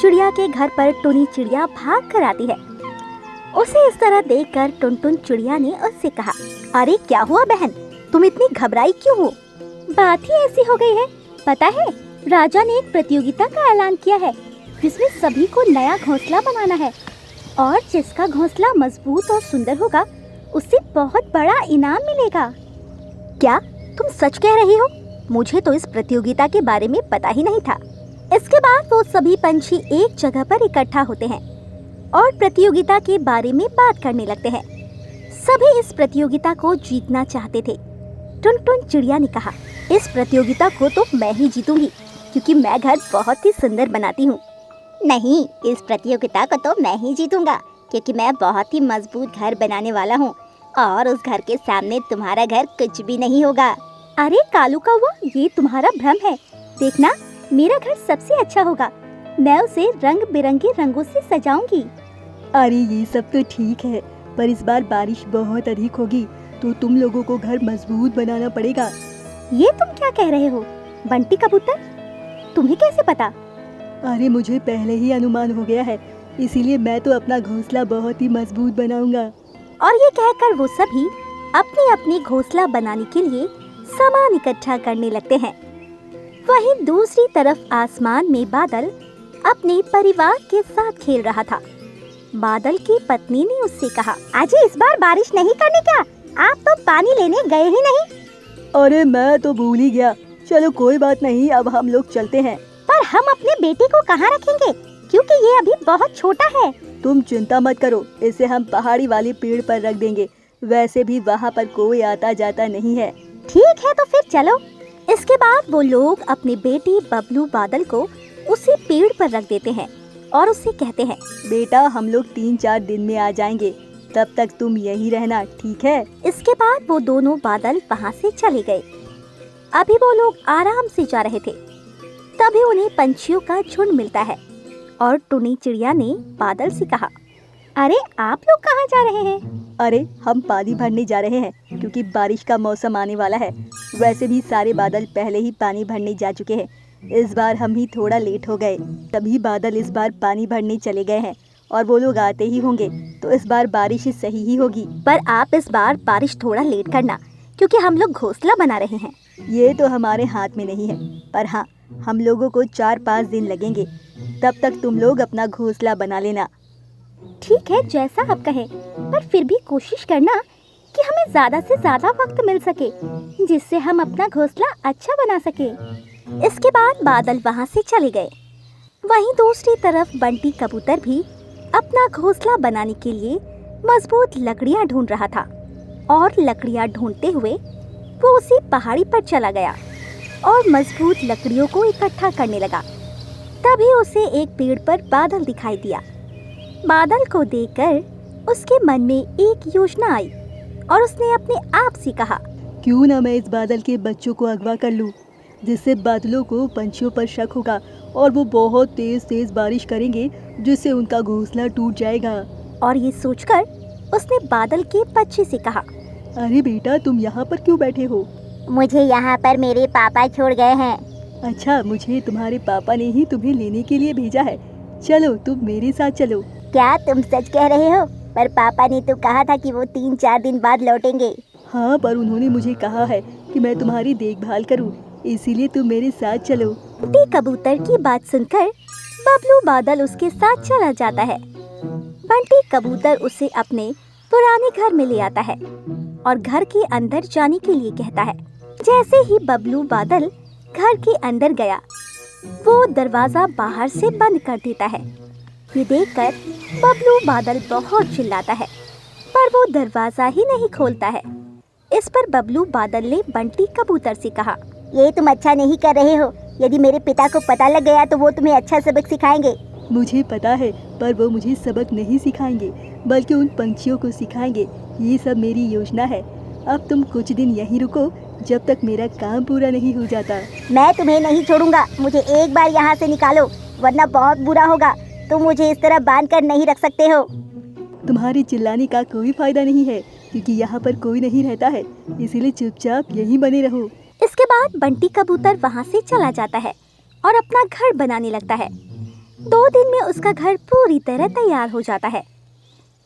चिड़िया के घर पर टुनी चिड़िया भाग कर आती है। उसे इस तरह देखकर टुनटुन चिड़िया ने उससे कहा, अरे क्या हुआ बहन, तुम इतनी घबराई क्यों हो? बात ही ऐसी हो गई है, पता है राजा ने एक प्रतियोगिता का ऐलान किया है जिसमें सभी को नया घोंसला बनाना है और जिसका घोंसला मजबूत और सुंदर होगा उसे बहुत बड़ा इनाम मिलेगा। क्या तुम सच कह रही हो? मुझे तो इस प्रतियोगिता के बारे में पता ही नहीं था। इसके बाद वो सभी पंछी एक जगह पर इकट्ठा होते हैं और प्रतियोगिता के बारे में बात करने लगते हैं। सभी इस प्रतियोगिता को जीतना चाहते थे। टुनटुन चिड़िया ने कहा, इस प्रतियोगिता को तो मैं ही जीतूंगी क्योंकि मैं घर बहुत ही सुंदर बनाती हूँ। नहीं, इस प्रतियोगिता को तो मैं ही जीतूंगा क्योंकि मैं बहुत ही मजबूत घर बनाने वाला हूँ और उस घर के सामने तुम्हारा घर कुछ भी नहीं होगा। अरे कालू कौवा, ये तुम्हारा भ्रम है। देखना, मेरा घर सबसे अच्छा होगा। मैं उसे रंग बिरंगे रंगों से सजाऊंगी। अरे ये सब तो ठीक है, पर इस बार बारिश बहुत अधिक होगी तो तुम लोगों को घर मजबूत बनाना पड़ेगा। ये तुम क्या कह रहे हो बंटी कबूतर? तुम्हें कैसे पता? अरे मुझे पहले ही अनुमान हो गया है, इसीलिए मैं तो अपना घोंसला बहुत ही मजबूत बनाऊंगा। और ये कहकर वो सभी अपनी अपनी घोंसला बनाने के लिए सामान इकट्ठा करने लगते हैं। वहीं दूसरी तरफ आसमान में बादल अपने परिवार के साथ खेल रहा था। बादल की पत्नी ने उससे कहा, अजी इस बार बारिश नहीं करनी क्या? आप तो पानी लेने गए ही नहीं। अरे मैं तो भूल ही गया। चलो कोई बात नहीं, अब हम लोग चलते हैं। पर हम अपने बेटे को कहाँ रखेंगे क्योंकि ये अभी बहुत छोटा है। तुम चिंता मत करो, इसे हम पहाड़ी वाले पेड़ पर रख देंगे। वैसे भी वहाँ पर कोई आता जाता नहीं है। ठीक है तो फिर चलो। इसके बाद वो लोग अपने बेटे बबलू बादल को उसी पेड़ पर रख देते हैं और उससे कहते हैं, बेटा हम लोग 3-4 दिन में आ जाएंगे, तब तक तुम यहीं रहना, ठीक है? इसके बाद वो दोनों बादल वहाँ से चले गए। अभी वो लोग आराम से जा रहे थे, तभी उन्हें पंछियों का झुंड मिलता है और टुनी चिड़िया ने बादल से कहा, अरे आप लोग कहाँ जा रहे हैं? अरे हम पानी भरने जा रहे हैं क्योंकि बारिश का मौसम आने वाला है। वैसे भी सारे बादल पहले ही पानी भरने जा चुके हैं। इस बार हम ही थोड़ा लेट हो गए। सभी बादल इस बार पानी भरने चले गए हैं और वो लोग आते ही होंगे, तो इस बार बारिश सही ही होगी। पर आप इस बार बारिश थोड़ा लेट करना क्योंकि हम लोग घोंसला बना रहे हैं। ये तो हमारे हाथ में नहीं है, पर हाँ हम लोगों को 4-5 दिन लगेंगे। तब तक तुम लोग अपना घोंसला बना लेना। ठीक है, जैसा आप कहें, पर फिर भी कोशिश करना कि हमें ज़्यादा से ज़्यादा वक्त मिल सके जिससे हम अपना घोंसला अच्छा बना सके। इसके बाद बादल वहाँ से चले गए। वहीं दूसरी तरफ बंटी कबूतर भी अपना घोंसला बनाने के लिए मजबूत लकड़ियाँ ढूंढ रहा था और लकड़ियाँ ढूंढते हुए वो उसी पहाड़ी पर चला गया और मजबूत लकड़ियों को इकट्ठा करने लगा। तभी उसे एक पेड़ पर बादल दिखाई दिया। बादल को देखकर उसके मन में एक योजना आई और उसने अपने आप से कहा, क्यों ना मैं इस बादल के बच्चों को अगवा कर लूं, जिससे बादलों को पंछियों पर शक होगा और वो बहुत तेज तेज बारिश करेंगे जिससे उनका घोंसला टूट जाएगा। और ये सोचकर उसने बादल के बच्चे से कहा, अरे बेटा तुम यहाँ पर क्यों बैठे हो? मुझे यहाँ पर मेरे पापा छोड़ गए हैं। अच्छा, मुझे तुम्हारे पापा ने ही तुम्हें लेने के लिए भेजा है। चलो तुम मेरे साथ चलो। क्या तुम सच कह रहे हो? पर पापा ने तो कहा था कि वो 3-4 दिन बाद लौटेंगे। हाँ, पर उन्होंने मुझे कहा है कि मैं तुम्हारी देखभाल करूँ, इसीलिए तुम मेरे साथ चलो। बंटी कबूतर की बात सुनकर बबलू बादल उसके साथ चला जाता है। बंटी कबूतर उसे अपने पुराने घर में ले आता है और घर के अंदर जाने के लिए कहता है। जैसे ही बबलू बादल घर के अंदर गया, वो दरवाजा बाहर से बंद कर देता है। ये देखकर बबलू बादल बहुत चिल्लाता है, पर वो दरवाजा ही नहीं खोलता है। इस पर बबलू बादल ने बंटी कबूतर से कहा, ये तुम अच्छा नहीं कर रहे हो। यदि मेरे पिता को पता लग गया तो वो तुम्हें अच्छा सबक सिखाएंगे। मुझे पता है, पर वो मुझे सबक नहीं सिखाएंगे बल्कि उन पंछियों को सिखाएंगे। ये सब मेरी योजना है। अब तुम कुछ दिन यहीं रुको जब तक मेरा काम पूरा नहीं हो जाता। मैं तुम्हें नहीं छोड़ूंगा। मुझे एक बार यहाँ से निकालो वरना बहुत बुरा होगा। तुम मुझे इस तरह बांध कर नहीं रख सकते हो। तुम्हारे चिल्लाने का कोई फायदा नहीं है क्योंकि यहाँ पर कोई नहीं रहता है, इसीलिए चुपचाप यहीं बने रहो। इसके बाद बंटी कबूतर वहाँ से चला जाता है और अपना घर बनाने लगता है। 2 दिन में उसका घर पूरी तरह तैयार हो जाता है।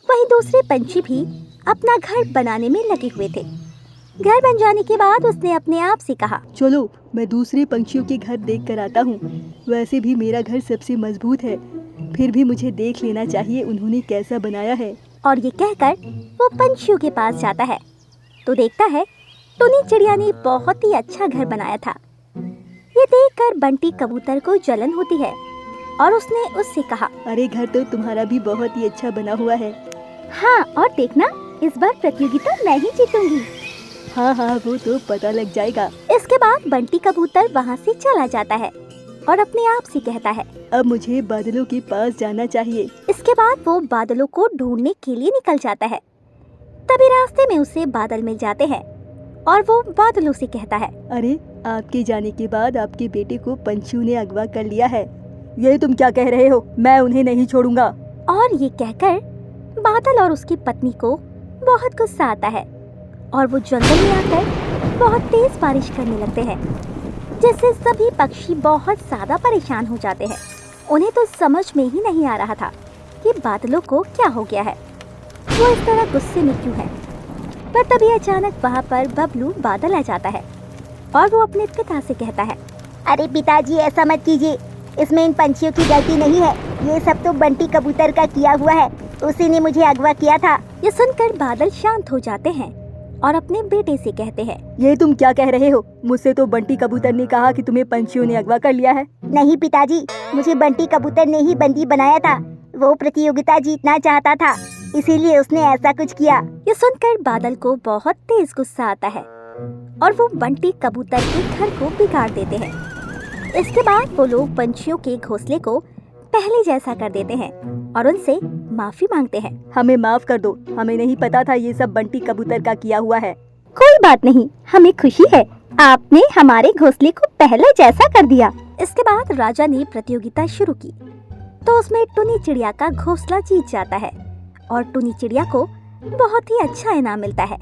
वहीं दूसरे पंछी भी अपना घर बनाने में लगे हुए थे। घर बन जाने के बाद उसने अपने आप से कहा, चलो मैं दूसरे पंछियों के घर देख कर आता हूँ। वैसे भी मेरा घर सबसे मजबूत है, फिर भी मुझे देख लेना चाहिए उन्होंने कैसा बनाया है। और ये कहकर वो पंछियों के पास जाता है तो देखता है टुनी चिड़िया ने बहुत ही अच्छा घर बनाया था। ये देखकर बंटी कबूतर को जलन होती है और उसने उससे कहा, अरे घर तो तुम्हारा भी बहुत ही अच्छा बना हुआ है। हाँ और देखना इस बार प्रतियोगिता मैं ही जीतूंगी। हाँ हाँ वो तो पता लग जाएगा। इसके बाद बंटी कबूतर वहाँ से चला जाता है और अपने आप से कहता है, अब मुझे बादलों के पास जाना चाहिए। इसके बाद वो बादलों को ढूंढने के लिए निकल जाता है। तभी रास्ते में उसे बादल मिल जाते हैं और वो बादलों से कहता है, अरे आपके जाने के बाद आपके बेटे को पंछियों ने अगवा कर लिया है। ये तुम क्या कह रहे हो? मैं उन्हें नहीं छोड़ूंगा। और ये कहकर बादल और उसकी पत्नी को बहुत गुस्सा आता है और वो जंगल में आकर बहुत तेज बारिश करने लगते हैं, जिससे सभी पक्षी बहुत ज्यादा परेशान हो जाते हैं। उन्हें तो समझ में ही नहीं आ रहा था कि बादलों को क्या हो गया है, वो इस तरह गुस्से में क्यों है। पर तभी अचानक वहाँ पर बबलू बादल आ जाता है और वो अपने पिता से कहता है, अरे पिताजी ऐसा मत कीजिए, इसमें इन पंछियों की गलती नहीं है, ये सब तो बंटी कबूतर का किया हुआ है, उसी ने मुझे अगवा किया था। ये सुनकर बादल शांत हो जाते हैं और अपने बेटे से कहते हैं, ये तुम क्या कह रहे हो? मुझसे तो बंटी कबूतर ने कहा कि तुम्हें पंछियों ने अगवा कर लिया है। नहीं पिताजी, मुझे बंटी कबूतर ने ही बंदी बनाया था, वो प्रतियोगिता जीतना चाहता था, इसीलिए उसने ऐसा कुछ किया। ये सुनकर बादल को बहुत तेज गुस्सा आता है और वो बंटी कबूतर के घर को बिगाड़ देते हैं। इसके बाद वो लोग पंछियों के घोंसले को पहले जैसा कर देते हैं और उनसे माफी मांगते हैं। हमें माफ कर दो, हमें नहीं पता था ये सब बंटी कबूतर का किया हुआ है। कोई बात नहीं, हमें खुशी है, आपने हमारे घोंसले को पहले जैसा कर दिया। इसके बाद राजा ने प्रतियोगिता शुरू की तो उसमें टुनी चिड़िया का घोंसला जीत जाता है और टुनी चिड़िया को बहुत ही अच्छा इनाम मिलता है,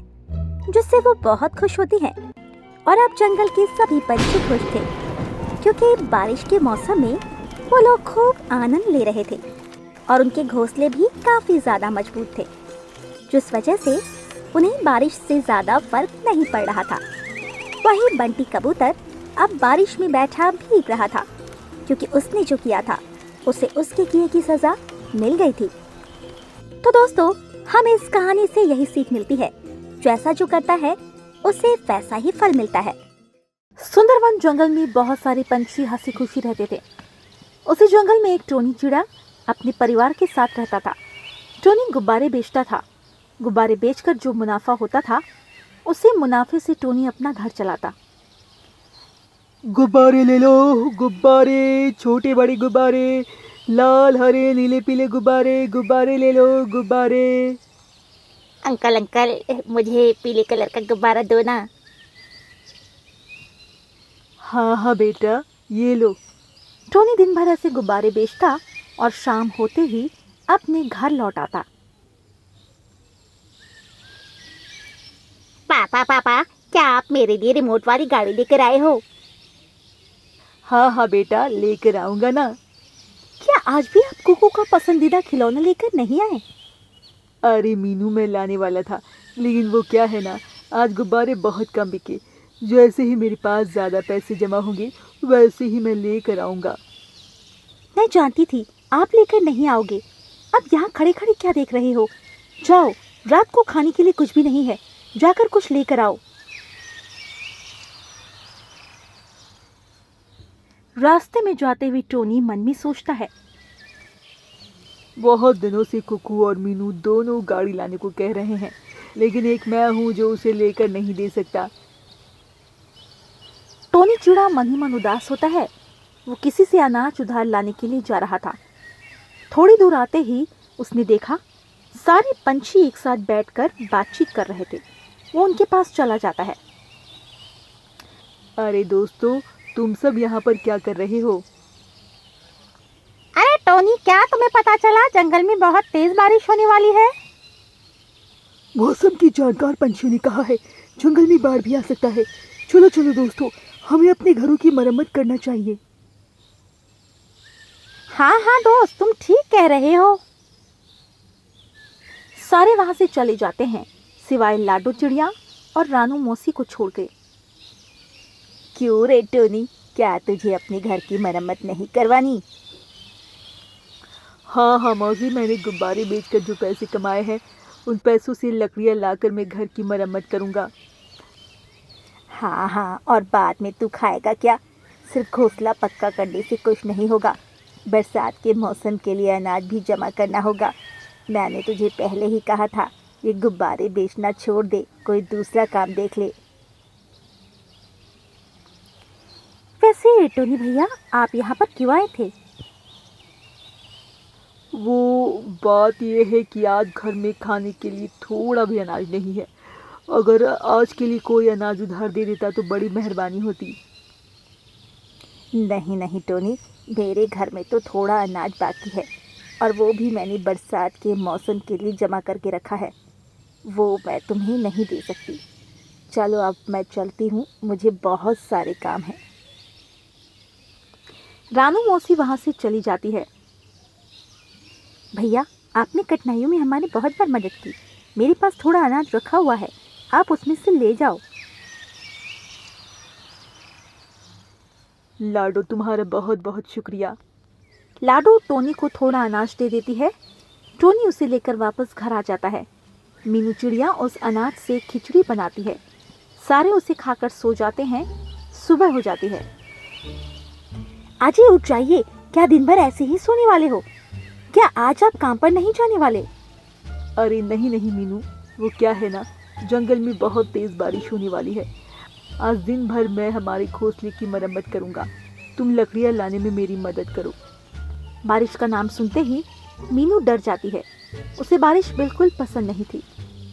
जिससे वो बहुत खुश होती है। और अब जंगल के सभी पंछी खुश थे क्योंकि बारिश के मौसम में वो लोग खूब आनंद ले रहे थे और उनके घोंसले भी काफी ज्यादा मजबूत थे, जिस वजह से उन्हें बारिश से ज्यादा फर्क नहीं पड़ रहा था। वहीं बंटी कबूतर अब बारिश में बैठा भीग रहा था क्योंकि उसने जो किया था उसे उसके किए की सजा मिल गई थी। तो दोस्तों, हमें इस कहानी से यही सीख मिलती है, जैसा जो करता है उसे वैसा ही फल मिलता है। सुंदरवन जंगल में बहुत सारे पंछी हंसी खुशी रहते थे। उसी जंगल में एक टोनी चिड़ा अपने परिवार के साथ रहता था। टोनी गुब्बारे बेचता था। गुब्बारे बेचकर जो मुनाफा होता था, उसी मुनाफे से टोनी अपना घर चलाता। गुब्बारे ले लो, गुब्बारे, छोटे बड़े गुब्बारे, लाल हरे नीले पीले गुब्बारे, गुब्बारे ले लो, गुब्बारे। अंकल अंकल, मुझे पीले कलर का गुब्बारा दो ना। हाँ हाँ बेटा, ये लो। टोनी दिन भर ऐसे गुब्बारे बेचता और शाम होते ही अपने घर लौट आता। पापा पापा, क्या आप मेरे लिए रिमोट वाली गाड़ी लेकर आए हो? हाँ हाँ बेटा, लेकर आऊंगा ना। क्या आज भी आप कुकू का पसंदीदा खिलौना लेकर नहीं आए? अरे मीनू, मैं लाने वाला था, लेकिन वो क्या है ना, आज गुब्बारे बहुत कम बिके। जैसे ही मेरे पास ज़्यादा पैसे जमा होंगे वैसे ही मैं लेकर आऊँगा। मैं जानती थी आप लेकर नहीं आओगे। अब यहाँ खड़े खड़े क्या देख रहे हो? जाओ, रात को खाने के लिए कुछ भी नहीं है, जाकर कुछ लेकर आओ। रास्ते में जाते हुए टोनी मन में सोचता है, बहुत दिनों से कुकू और मीनू दोनों गाड़ी लाने को कह रहे हैं, लेकिन एक मैं हूँ जो उसे लेकर नहीं दे सकता। टोनी चिड़ा मन ही मन उदास होता है। वो किसी से अनाज उधार लाने के लिए जा रहा था। थोड़ी दूर आते ही उसने देखा सारे पंछी एक साथ बैठकर बातचीत कर रहे थे। वो उनके पास चला जाता है। अरे दोस्तों, तुम सब यहाँ पर क्या कर रहे हो? अरे टोनी, क्या तुम्हें पता चला जंगल में बहुत तेज बारिश होने वाली है? मौसम की जानकार पंछियों ने कहा है जंगल में बाढ़ भी आ सकता है। चलो चलो दोस्तों, हमें अपने घरों की मरम्मत करना चाहिए। हाँ हाँ दोस्त, तुम ठीक कह रहे हो। सारे वहां से चले जाते हैं सिवाय लाडो चिड़िया और रानू मौसी को छोड़ के। क्यों रे टोनी, क्या तुझे अपने घर की मरम्मत नहीं करवानी? हाँ हाँ मौसी, मैंने गुब्बारे बेचकर जो पैसे कमाए हैं उन पैसों से लकड़ियाँ लाकर मैं घर की मरम्मत करूँगा। हाँ हाँ, और बाद में तू खाएगा क्या? सिर्फ घोंसला पक्का करने से कुछ नहीं होगा। बरसात के मौसम के लिए अनाज भी जमा करना होगा। मैंने तुझे पहले ही कहा था, ये गुब्बारे बेचना छोड़ दे, कोई दूसरा काम देख ले। वैसे टोनी भैया, आप यहाँ पर क्यों आए थे? वो बात यह है कि आज घर में खाने के लिए थोड़ा भी अनाज नहीं है। अगर आज के लिए कोई अनाज उधार दे देता तो बड़ी मेहरबानी होती। नहीं नहीं टोनी, मेरे घर में तो थोड़ा अनाज बाकी है, और वो भी मैंने बरसात के मौसम के लिए जमा करके रखा है। वो मैं तुम्हें नहीं दे सकती। चलो अब मैं चलती हूँ, मुझे बहुत सारे काम हैं। रानू मौसी वहां से चली जाती है। भैया, आपने कठिनाइयों में हमारी बहुत बार मदद की। मेरे पास थोड़ा अनाज रखा हुआ है, आप उसमें से ले जाओ। लाडो, तुम्हारा बहुत बहुत शुक्रिया। लाडो टोनी को थोड़ा अनाज दे देती है। टोनी उसे लेकर वापस घर आ जाता है। मीनू चिड़िया उस अनाज से खिचड़ी बनाती है। सारे उसे खाकर सो जाते हैं। सुबह हो जाती है। अजय, उठ जाइए, क्या दिन भर ऐसे ही सोने वाले हो? क्या आज आप काम पर नहीं जाने वाले? अरे नहीं नहीं मीनू, वो क्या है ना, जंगल में बहुत तेज़ बारिश होने वाली है। आज दिन भर मैं हमारे घोंसले की मरम्मत करूँगा। तुम लकड़ियाँ लाने में मेरी मदद करो। बारिश का नाम सुनते ही मीनू डर जाती है। उसे बारिश बिल्कुल पसंद नहीं थी।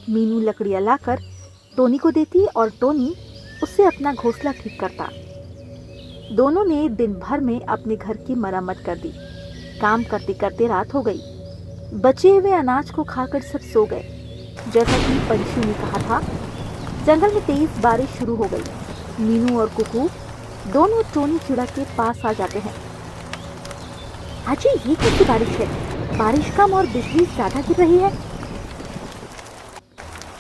मीनू लकड़ियाँ लाकर टोनी को देती और टोनी उससे अपना घोंसला ठीक करता। दोनों ने दिन भर में अपने घर की मरम्मत कर दी। काम करते करते रात हो गई। बचे हुए अनाज को खाकर सब सो गए। जैसा कि पंछी ने कहा था, जंगल में तेज बारिश शुरू हो गई। मीनू और कुकू दोनों टोनी चिड़ा के पास आ जाते हैं। अजय, ये कैसी बारिश है? बारिश कम और बिजली ज्यादा गिर रही है।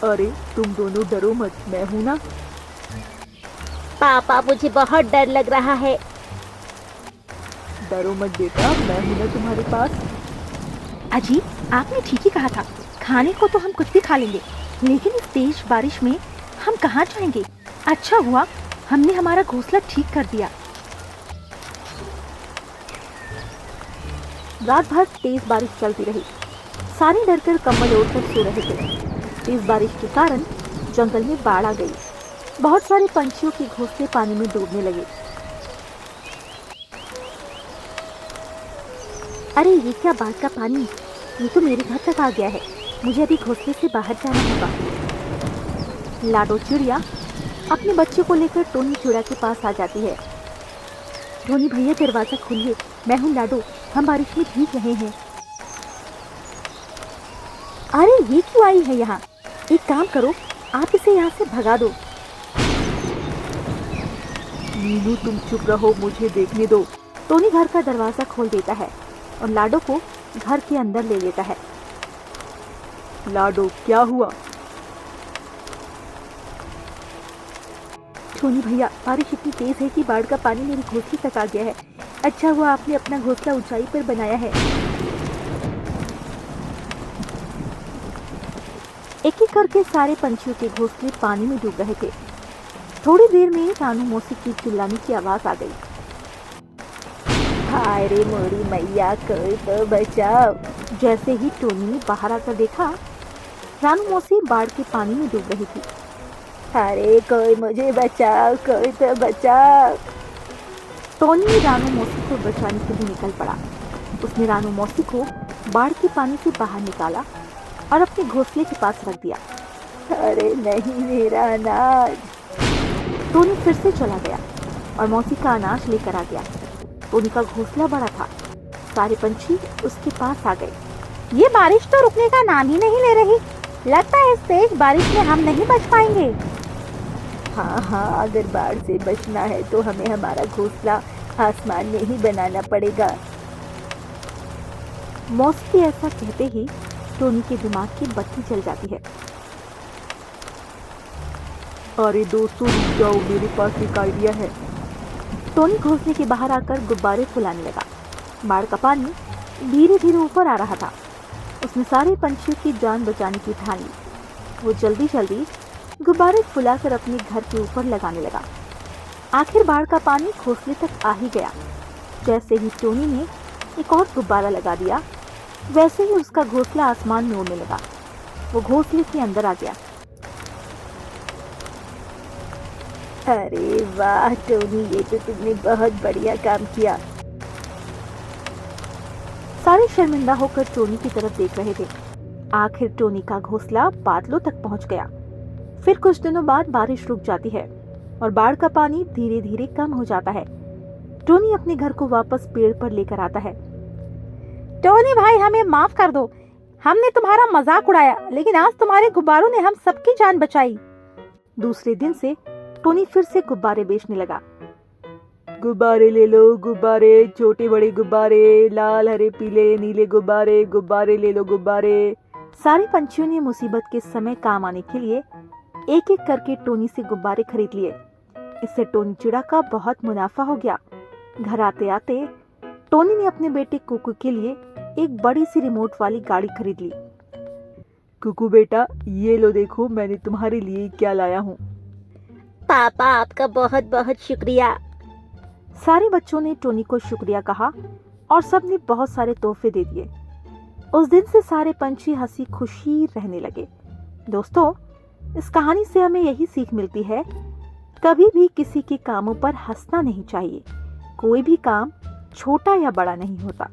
अरे तुम दोनों डरो मत, मैं हूं ना। पापा, मुझे बहुत डर लग रहा है। डरो मत बेटा, मैं हूं ना तुम्हारे पास। अजी, आपने ठीक ही कहा था। खाने को तो हम कुछ भी खा लेंगे, लेकिन इस तेज बारिश में हम कहाँ जाएंगे? अच्छा हुआ हमने हमारा घोंसला ठीक कर दिया। रात भर तेज बारिश चलती रही। सारे डरकर कंबल ओढ़कर सो रहे थे। तेज बारिश के कारण जंगल में बाढ़ आ गई। बहुत सारे पंछियों के घोंसले पानी में डूबने लगे। अरे ये क्या बाढ़ का पानी? ये तो मेरे घर तक आ गया है। मुझे अभी घोंसले से बाहर जाना होगा। लाडो चिड़िया अपने बच्चे को लेकर टोनी चिड़िया के पास आ जाती है। टोनी भैया, दरवाजा खोलिए, मैं हूँ लाडो, हम बारिश में भीग रहे हैं। अरे ये क्यों आई है यहाँ? एक काम करो, आप इसे यहाँ से भगा दो। मीनू, तुम चुप रहो, मुझे देखने दो। टोनी घर का दरवाजा खोल देता है और लाडो को घर के अंदर ले लेता है। लाडो, क्या हुआ? टोनी भैया, बारिश इतनी तेज है कि बाढ़ का पानी मेरे घोंसले तक आ गया है। अच्छा हुआ आपने अपना घोंसला ऊंचाई पर बनाया है। एक एक करके सारे पंछियों के घोंसले पानी में डूब रहे थे। थोड़ी देर में रानू मौसी की चिल्लाने की आवाज आ गई। हाय रे मोरी मैया, कोई तो बचाओ। जैसे ही टोनी ने बाहर आकर देखा, रानू मौसी बाढ़ के पानी में डूब रही थी। अरे कोई मुझे बचाओ, कोई तो बचाओ। टोनी रानू मौसी को बचाने के लिए निकल पड़ा। उसने रानू मौसी को बाढ़ के पानी से बाहर निकाला और अपने घोंसले के पास रख दिया। अरे नहीं, मेरा अनाज। टोनी फिर से चला गया और मौसी का अनाज लेकर आ गया। टोनी का घोंसला बड़ा था। सारे पंछी उसके पास आ गए। ये बारिश तो रुकने का नाम ही नहीं ले रही। लगता है इस तेज बारिश में हम नहीं बच पाएंगे। हाँ हाँ, अगर बाढ़ से बचना है तो हमें हमारा घोंसला आसमान में ही बनाना पड़ेगा। मौसी ऐसा कहते ही टोनी के दिमाग की बत्ती जल जाती है। अरे दोस्तों रुक जाओ, मेरे पास एक आइडिया है। टोनी घोंसले के बाहर आकर गुब्बारे फुलाने लगा। बाढ़ का पानी धीरे धीरे ऊपर आ रहा था। उसने सारे पंछियों की जान बचाने की ठान ली। वो जल्दी जल्दी गुब्बारे फुलाकर अपने घर के ऊपर लगाने लगा। आखिर बाढ़ का पानी घोंसले तक आ ही गया। जैसे ही टोनी ने एक और गुब्बारा लगा दिया, वैसे ही उसका घोंसला आसमान में उड़ने लगा। वो घोंसले के अंदर आ गया। अरे वाह टोनी, ये तो तुमने बहुत बढ़िया काम किया। सारे शर्मिंदा होकर टोनी की तरफ देख रहे थे। आखिर टोनी का घोंसला बादलों तक पहुंच गया। फिर कुछ दिनों बाद बारिश रुक जाती है और बाढ़ का पानी धीरे धीरे कम हो जाता है। टोनी अपने घर को वापस पेड़ पर लेकर आता है। टोनी भाई, हमें माफ कर दो। हमने तुम्हारा मजाक उड़ाया, लेकिन आज तुम्हारे गुब्बारों ने हम सबकी जान बचाई। दूसरे दिन से टोनी फिर से गुब्बारे बेचने लगा। गुब्बारे ले लो गुब्बारे, छोटे बड़े गुब्बारे, लाल हरे पीले नीले गुब्बारे, गुब्बारे ले लो गुब्बारे। सारे पंछियों ने मुसीबत के समय काम आने के लिए एक एक करके टोनी से गुब्बारे खरीद लिए। इससे टोनी चिड़ा का बहुत मुनाफा हो गया। घर आते आते टोनी ने अपने बेटे कुकू के लिए एक बड़ी सी रिमोट वाली गाड़ी खरीद ली। कुकू बेटा, ये लो देखो मैंने तुम्हारे लिए क्या लाया हूँ। पापा आपका बहुत बहुत शुक्रिया। सारे बच्चों ने टोनी को शुक्रिया कहा और सबने बहुत सारे तोहफे दे दिए। उस दिन से सारे पंछी हंसी खुशी रहने लगे। दोस्तों, इस कहानी से हमें यही सीख मिलती है, कभी भी किसी के कामों पर हंसना नहीं चाहिए। कोई भी काम छोटा या बड़ा नहीं होता।